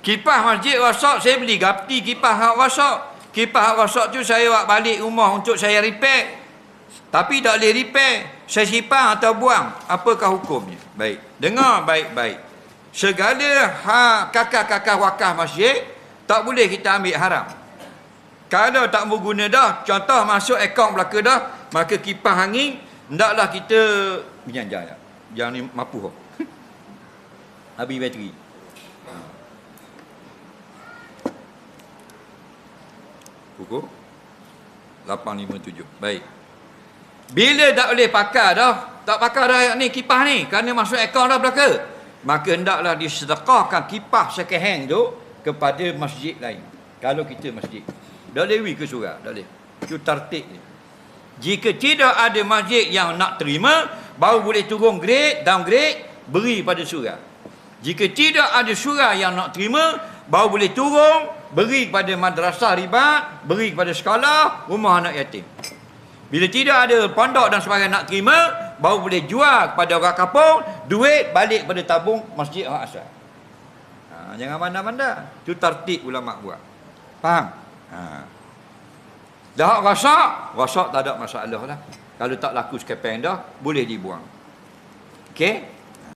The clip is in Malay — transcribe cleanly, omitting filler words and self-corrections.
Kipas masjid rosak, saya beli gapti kipas hak rosak. Kipas hak rosak tu saya bawa balik rumah untuk saya repair. Tapi tak boleh repair. Saya simpan atau buang. Apakah hukumnya? Baik. Dengar baik-baik. Segala kakak-kakak wakaf masjid, tak boleh kita ambil haram. Kalau tak berguna dah, contoh masuk akaun belaka dah, maka kipas angin, hendaklah kita berjanjang. Yang ni mampu. Habis bateri. Pukul 8.57. Baik. Bila tak boleh pakai dah, tak pakai dah ni kipas ni, kerana masuk akaun dah belaka, maka hendaklah disedekahkan kipas second hand tu kepada masjid lain. Kalau kita masjid, dah boleh ke surau, dah boleh. Itu tertib ni. Jika tidak ada masjid yang nak terima, baru boleh turun grade, downgrade, beri pada surau. Jika tidak ada surau yang nak terima, baru boleh turun, beri kepada madrasah ribat, beri kepada sekolah, rumah anak yatim. Bila tidak ada pondok dan sebagainya nak terima, baru boleh jual kepada orang kampung, duit balik pada tabung masjid orang asal. Jangan mandang-mandang. Itu tertib ulama buat. Faham? Dah rosak tak ada masalah lah. Kalau tak laku sekepeng dah, boleh dibuang. Okey?